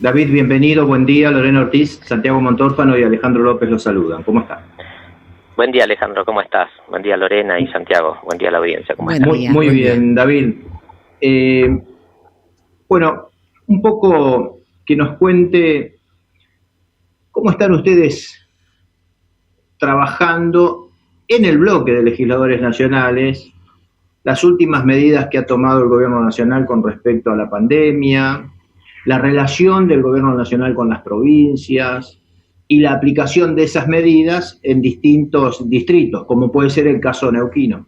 David, bienvenido, buen día. Lorena Ortiz, Santiago Montórfano y Alejandro López los saludan. ¿Cómo está? Buen día, Alejandro, ¿cómo estás? Buen día, Lorena y Santiago. Buen día a la audiencia, ¿cómo estás? Muy bien, David. Bueno, un poco que nos cuente cómo están ustedes trabajando en el bloque de legisladores nacionales, las últimas medidas que ha tomado el gobierno nacional con respecto a la pandemia, la relación del gobierno nacional con las provincias y la aplicación de esas medidas en distintos distritos, como puede ser el caso neuquino.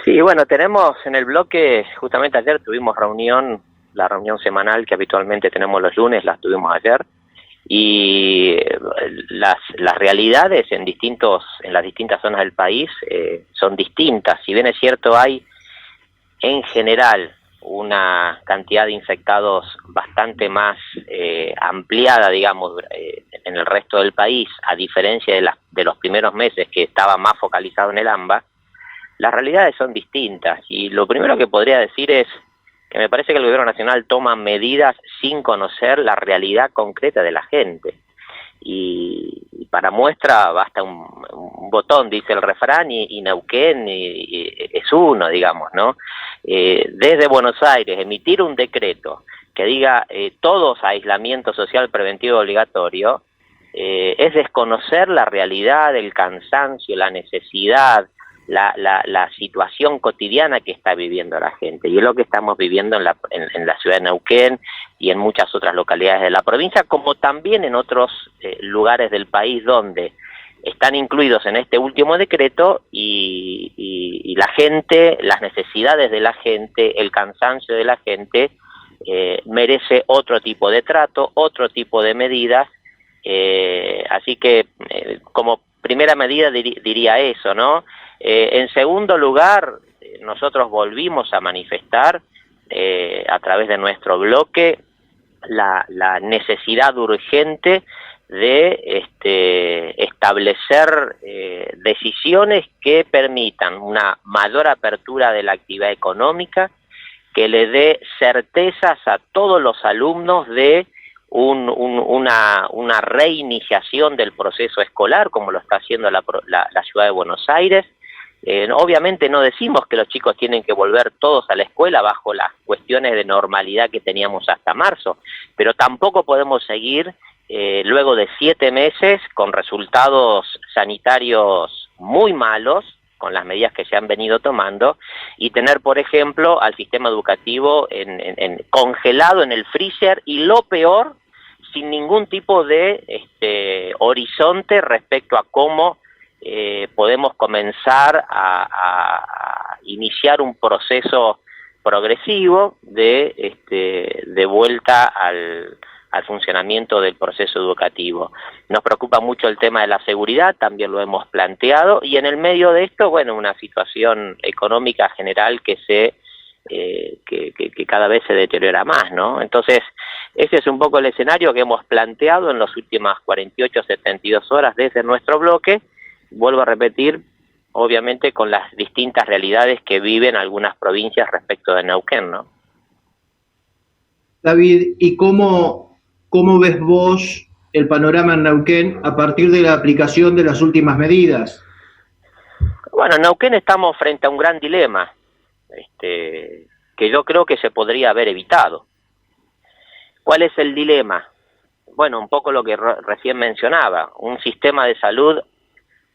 Sí, bueno, tenemos en el bloque, justamente ayer tuvimos la reunión semanal que habitualmente tenemos los lunes, la tuvimos ayer, y las realidades en las distintas zonas del país son distintas. Si bien es cierto, hay en general una cantidad de infectados bastante más ampliada, digamos, en el resto del país, a diferencia de los primeros meses que estaba más focalizado en el AMBA, las realidades son distintas. Y lo primero que podría decir es que me parece que el gobierno nacional toma medidas sin conocer la realidad concreta de la gente. Y para muestra basta un botón, dice el refrán, y Neuquén es uno, digamos, ¿no? Desde Buenos Aires, emitir un decreto que diga todos a aislamiento social preventivo obligatorio, es desconocer la realidad, el cansancio, la necesidad, la situación cotidiana que está viviendo la gente, y es lo que estamos viviendo en la ciudad de Neuquén y en muchas otras localidades de la provincia, como también en otros lugares del país donde están incluidos en este último decreto, y la gente, las necesidades de la gente, el cansancio de la gente merece otro tipo de trato, otro tipo de medidas. Así que como primera medida diría eso, ¿no? En segundo lugar, nosotros volvimos a manifestar a través de nuestro bloque la necesidad urgente de establecer decisiones que permitan una mayor apertura de la actividad económica, que le dé certezas a todos los alumnos de una reiniciación del proceso escolar, como lo está haciendo la ciudad de Buenos Aires. Obviamente no decimos que los chicos tienen que volver todos a la escuela bajo las cuestiones de normalidad que teníamos hasta marzo, pero tampoco podemos seguir luego de 7 meses con resultados sanitarios muy malos, con las medidas que se han venido tomando, y tener, por ejemplo, al sistema educativo congelado en el freezer, y lo peor, sin ningún tipo de horizonte respecto a cómo podemos comenzar a iniciar un proceso progresivo de vuelta al funcionamiento del proceso educativo. Nos preocupa mucho el tema de la seguridad, también lo hemos planteado, y en el medio de esto, bueno, una situación económica general que cada vez se deteriora más, ¿no? Entonces, ese es un poco el escenario que hemos planteado en las últimas 48, 72 horas desde nuestro bloque. Vuelvo a repetir, obviamente con las distintas realidades que viven algunas provincias respecto de Neuquén, ¿no? David, ¿y cómo ves vos el panorama en Neuquén a partir de la aplicación de las últimas medidas? Bueno, en Neuquén estamos frente a un gran dilema, que yo creo que se podría haber evitado. ¿Cuál es el dilema? Bueno, un poco lo que recién mencionaba, un sistema de salud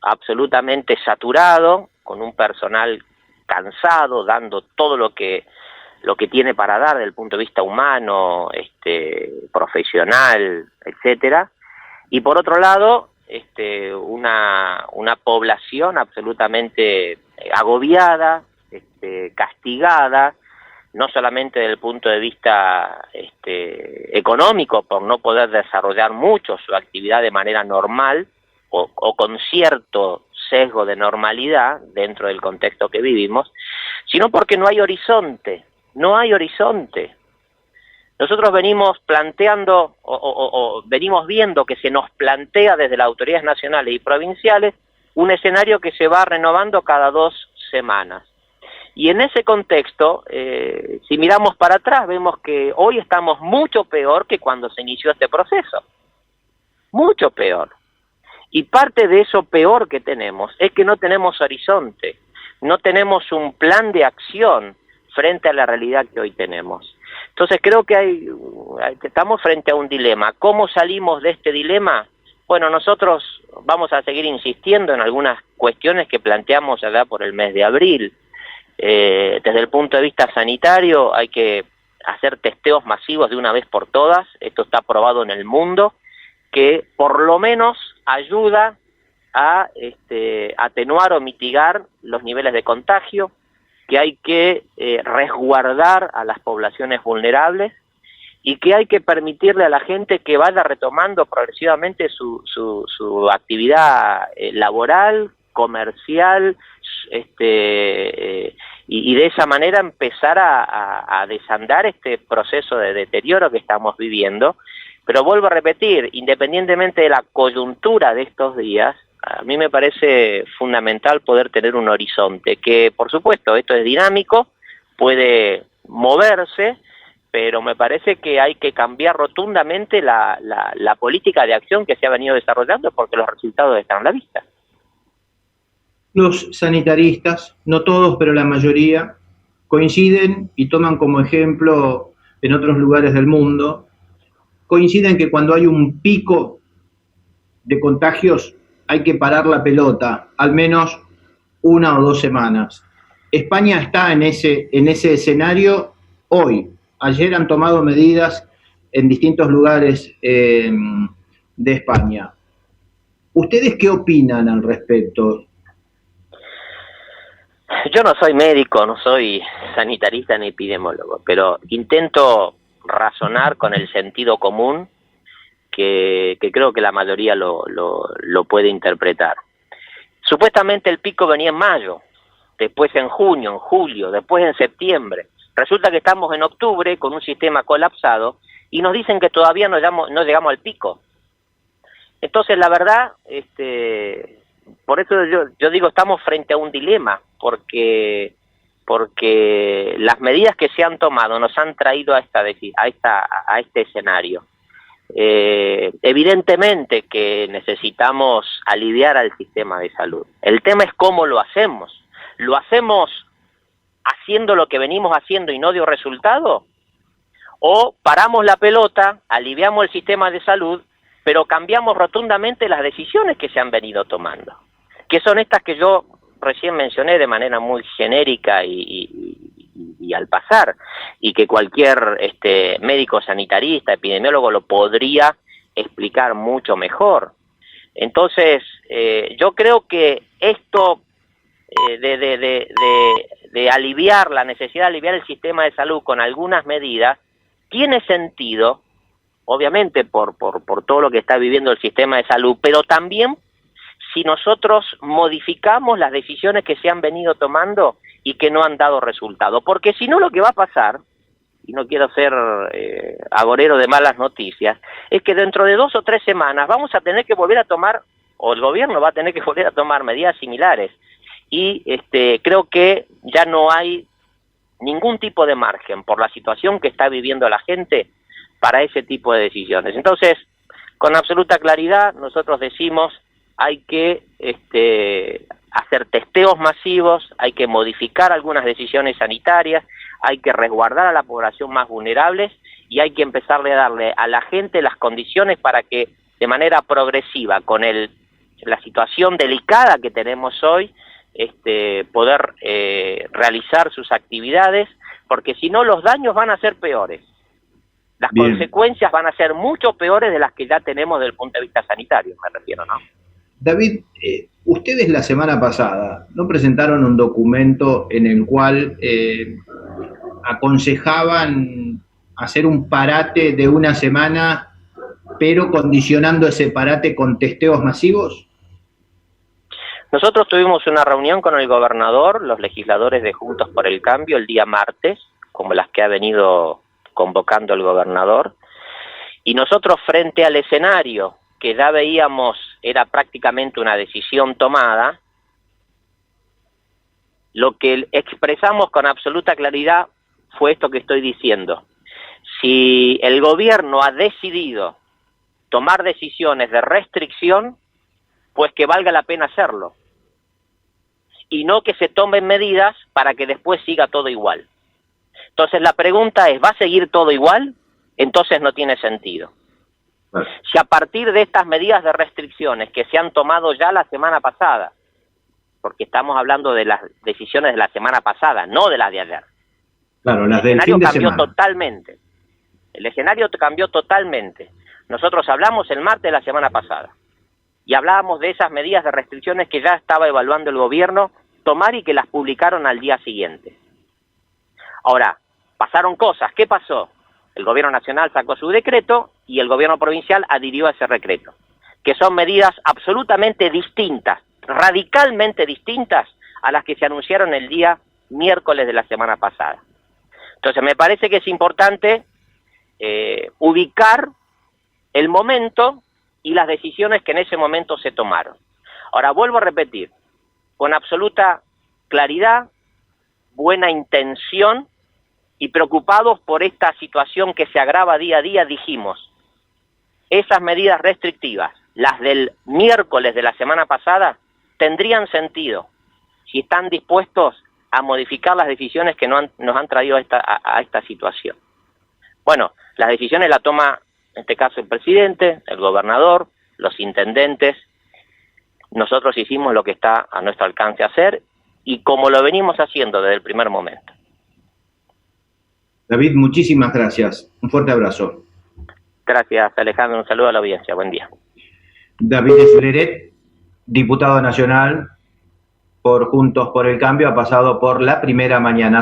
absolutamente saturado, con un personal cansado, dando todo lo que tiene para dar desde el punto de vista humano, profesional, etcétera, y por otro lado, una población absolutamente agobiada, castigada, no solamente desde el punto de vista económico, por no poder desarrollar mucho su actividad de manera normal, o con cierto sesgo de normalidad dentro del contexto que vivimos, sino porque no hay horizonte. Nosotros venimos planteando o venimos viendo que se nos plantea desde las autoridades nacionales y provinciales un escenario que se va renovando cada 2 semanas. Y en ese contexto, si miramos para atrás, vemos que hoy estamos mucho peor que cuando se inició este proceso. Mucho peor. Y parte de eso peor que tenemos es que no tenemos horizonte, no tenemos un plan de acción frente a la realidad que hoy tenemos. Entonces creo que estamos frente a un dilema. ¿Cómo salimos de este dilema? Bueno, nosotros vamos a seguir insistiendo en algunas cuestiones que planteamos allá por el mes de abril. Desde el punto de vista sanitario hay que hacer testeos masivos de una vez por todas. Esto está probado en el mundo, que por lo menos ayuda a atenuar o mitigar los niveles de contagio, que hay que resguardar a las poblaciones vulnerables y que hay que permitirle a la gente que vaya retomando progresivamente su actividad laboral, comercial, y de esa manera empezar a desandar este proceso de deterioro que estamos viviendo. Pero vuelvo a repetir, independientemente de la coyuntura de estos días, a mí me parece fundamental poder tener un horizonte, que por supuesto esto es dinámico, puede moverse, pero me parece que hay que cambiar rotundamente la política de acción que se ha venido desarrollando, porque los resultados están a la vista. Los sanitaristas, no todos, pero la mayoría, coinciden y toman como ejemplo en otros lugares del mundo, coinciden que cuando hay un pico de contagios hay que parar la pelota, al menos 1 o 2 semanas. España está en ese escenario hoy. Ayer han tomado medidas en distintos lugares de España. ¿Ustedes qué opinan al respecto? Yo no soy médico, no soy sanitarista ni epidemiólogo, pero intento razonar con el sentido común que creo que la mayoría lo puede interpretar. Supuestamente el pico venía en mayo, después en junio, en julio, después en septiembre. Resulta que estamos en octubre con un sistema colapsado y nos dicen que todavía no llegamos al pico. Entonces, la verdad, por eso yo digo, estamos frente a un dilema, porque las medidas que se han tomado nos han traído a este escenario. Evidentemente que necesitamos aliviar al sistema de salud. El tema es cómo lo hacemos. ¿Lo hacemos haciendo lo que venimos haciendo y no dio resultado? ¿O paramos la pelota, aliviamos el sistema de salud, pero cambiamos rotundamente las decisiones que se han venido tomando? Que son estas que yo recién mencioné de manera muy genérica y al pasar, y que cualquier médico sanitarista, epidemiólogo lo podría explicar mucho mejor. Entonces, yo creo que esto de aliviar, la necesidad de aliviar el sistema de salud con algunas medidas, tiene sentido, obviamente por todo lo que está viviendo el sistema de salud, pero también si nosotros modificamos las decisiones que se han venido tomando y que no han dado resultado. Porque si no, lo que va a pasar, y no quiero ser agorero de malas noticias, es que dentro de 2 o 3 semanas vamos a tener que volver a tomar, o el gobierno va a tener que volver a tomar medidas similares. Y creo que ya no hay ningún tipo de margen por la situación que está viviendo la gente para ese tipo de decisiones. Entonces, con absoluta claridad, nosotros decimos, hay que hacer testeos masivos, hay que modificar algunas decisiones sanitarias, hay que resguardar a la población más vulnerable y hay que empezarle a darle a la gente las condiciones para que de manera progresiva, con la situación delicada que tenemos hoy, poder realizar sus actividades, porque si no los daños van a ser peores. Las Bien. Consecuencias van a ser mucho peores de las que ya tenemos desde el punto de vista sanitario, me refiero, ¿no? David, ustedes la semana pasada no presentaron un documento en el cual aconsejaban hacer un parate de 1 semana, pero condicionando ese parate con testeos masivos. Nosotros tuvimos una reunión con el gobernador, los legisladores de Juntos por el Cambio, el día martes, como las que ha venido convocando el gobernador, y nosotros, frente al escenario que ya veíamos era prácticamente una decisión tomada, lo que expresamos con absoluta claridad fue esto que estoy diciendo. Si el gobierno ha decidido tomar decisiones de restricción, pues que valga la pena hacerlo. Y no que se tomen medidas para que después siga todo igual. Entonces la pregunta es, ¿va a seguir todo igual? Entonces no tiene sentido. Si a partir de estas medidas de restricciones que se han tomado ya la semana pasada, porque estamos hablando de las decisiones de la semana pasada, no de las de ayer. Claro, las del fin de semana. El escenario cambió totalmente. El escenario cambió totalmente. Nosotros hablamos el martes de la semana pasada y hablábamos de esas medidas de restricciones que ya estaba evaluando el gobierno tomar y que las publicaron al día siguiente. Ahora, pasaron cosas. ¿Qué pasó? El gobierno nacional sacó su decreto y el gobierno provincial adhirió a ese decreto, que son medidas absolutamente distintas, radicalmente distintas a las que se anunciaron el día miércoles de la semana pasada. Entonces me parece que es importante ubicar el momento y las decisiones que en ese momento se tomaron. Ahora vuelvo a repetir, con absoluta claridad, buena intención y preocupados por esta situación que se agrava día a día, dijimos, esas medidas restrictivas, las del miércoles de la semana pasada, tendrían sentido si están dispuestos a modificar las decisiones que nos han traído a esta situación. Bueno, las decisiones las toma, en este caso, el presidente, el gobernador, los intendentes. Nosotros hicimos lo que está a nuestro alcance hacer y como lo venimos haciendo desde el primer momento. David, muchísimas gracias. Un fuerte abrazo. Gracias, Alejandro. Un saludo a la audiencia. Buen día. David Fleret, diputado nacional por Juntos por el Cambio, ha pasado por La Primera Mañana.